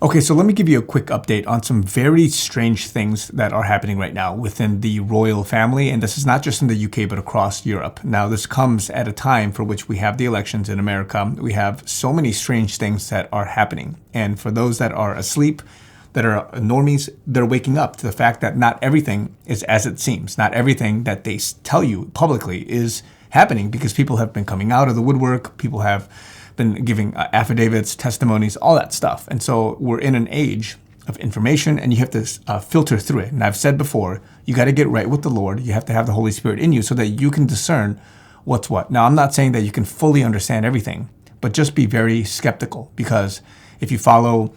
Okay, so let me give you a quick update on some very strange things that are happening right now within the royal family. And this is not just in the UK, but across Europe. Now, this comes at a time for which we have the elections in America. We have so many strange things that are happening. And for those that are asleep, that are normies, they're waking up to the fact that not everything is as it seems. Not everything that they tell you publicly is happening, because people have been coming out of the woodwork. People have been giving affidavits, testimonies, all that stuff. And so we're in an age of information, and you have to filter through it. And I've said before, you got to get right with the Lord. You have to have the Holy Spirit in you so that you can discern what's what. Now, I'm not saying that you can fully understand everything, but just be very skeptical, because if you follow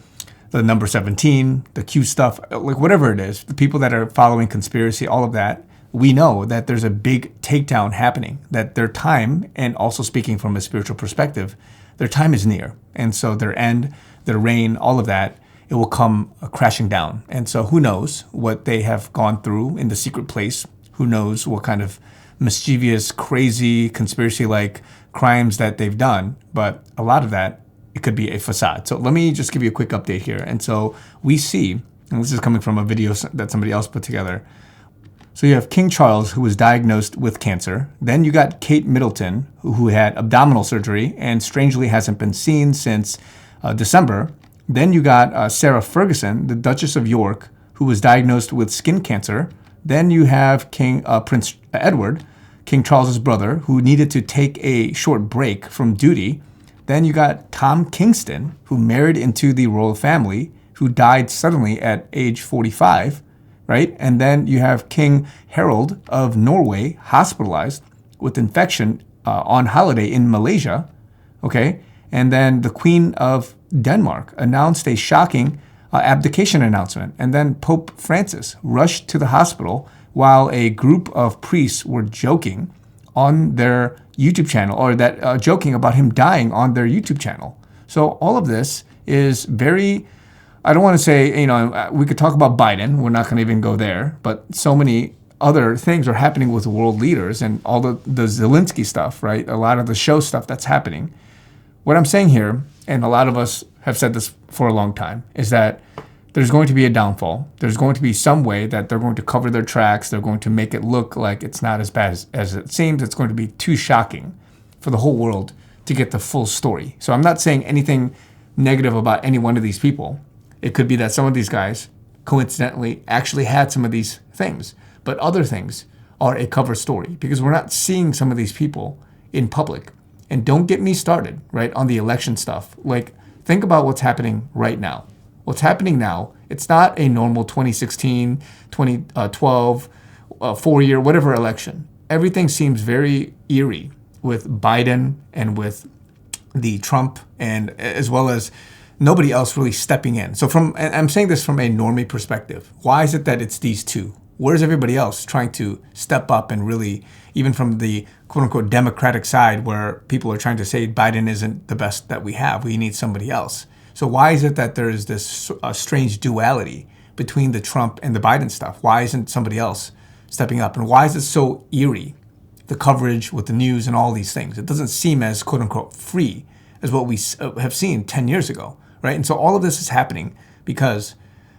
the number 17, the Q stuff, like whatever it is, the people that are following conspiracy, all of that, we know that there's a big takedown happening, that their time, and also speaking from a spiritual perspective, their time is near. And so their end, their reign, all of that, it will come crashing down. And so who knows what they have gone through in the secret place? Who knows what kind of mischievous, crazy, conspiracy-like crimes that they've done? But a lot of that, it could be a facade. So let me just give you a quick update here. And so we see, and this is coming from a video that somebody else put together. So you have King Charles, who was diagnosed with cancer. Then you got Kate Middleton, who had abdominal surgery and strangely hasn't been seen since December. Then you got Sarah Ferguson, the Duchess of York, who was diagnosed with skin cancer. Then you have Prince Edward, King Charles's brother, who needed to take a short break from duty. Then you got Tom Kingston, who married into the royal family, who died suddenly at age 45. Right? And then you have King Harold of Norway hospitalized with infection on holiday in Malaysia. Okay? And then the Queen of Denmark announced a shocking abdication announcement. And then Pope Francis rushed to the hospital while a group of priests were joking on their YouTube channel, or that joking about him dying on their YouTube channel. So all of this is very, I don't want to say, we could talk about Biden. We're not going to even go there. But so many other things are happening with world leaders and all the Zelensky stuff, right? A lot of the show stuff that's happening. What I'm saying here, and a lot of us have said this for a long time, is that there's going to be a downfall. There's going to be some way that they're going to cover their tracks. They're going to make it look like it's not as bad as it seems. It's going to be too shocking for the whole world to get the full story. So I'm not saying anything negative about any one of these people. It could be that some of these guys coincidentally actually had some of these things, but other things are a cover story, because we're not seeing some of these people in public. And don't get me started, right, on the election stuff. Like, think about what's happening right now. What's happening now, it's not a normal 2016, 2012, 4-year, whatever election. Everything seems very eerie with Biden and with the Trump, and as well as nobody else really stepping in. So and I'm saying this from a normie perspective. Why is it that it's these two? Where's everybody else trying to step up and really, even from the quote unquote Democratic side, where people are trying to say Biden isn't the best that we have, we need somebody else. So why is it that there is this strange duality between the Trump and the Biden stuff? Why isn't somebody else stepping up? And why is it so eerie, the coverage with the news and all these things? It doesn't seem as quote unquote free as what we have seen 10 years ago. Right? And so all of this is happening because,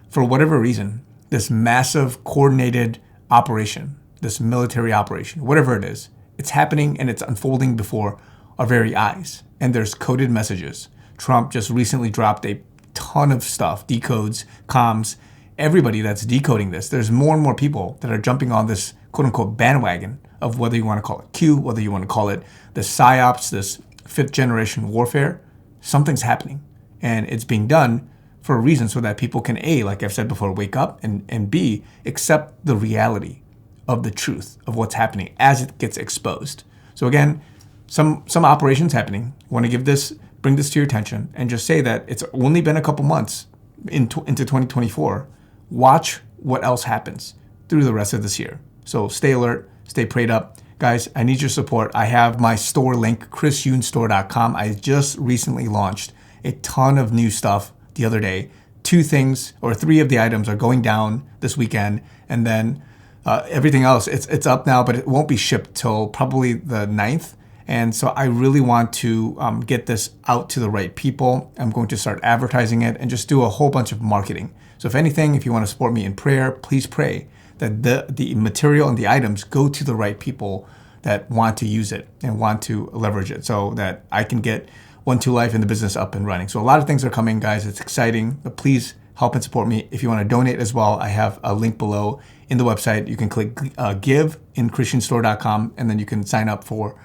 for whatever reason, this massive coordinated operation, this military operation, whatever it is, it's happening and it's unfolding before our very eyes. And there's coded messages. Trump just recently dropped a ton of stuff, decodes, comms, everybody that's decoding this. There's more and more people that are jumping on this quote unquote bandwagon of whether you want to call it Q, whether you want to call it the PSYOPs, this fifth generation warfare. Something's happening. And it's being done for a reason, so that people can, A, like I've said before, wake up, and B, accept the reality of the truth of what's happening as it gets exposed. So again, some operations happening. I want to bring this to your attention and just say that it's only been a couple months into 2024. Watch what else happens through the rest of this year. So stay alert, stay prayed up. Guys, I need your support. I have my store link, chrisyoonstore.com. I just recently launched a ton of new stuff the other day. 3 of the items are going down this weekend, and then everything else, it's up now, but it won't be shipped till probably the 9th. And so I really want to get this out to the right people. I'm going to start advertising it and just do a whole bunch of marketing. So if anything, if you want to support me in prayer, please pray that the material and the items go to the right people that want to use it and want to leverage it so that I can get 1-2 Life in the business up and running. So a lot of things are coming, guys. It's exciting, but please help and support me. If you want to donate as well, I have a link below in the website. You can click give in christianstore.com, and then you can sign up for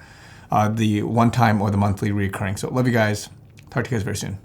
the one-time or the monthly recurring. So love you guys. Talk to you guys very soon.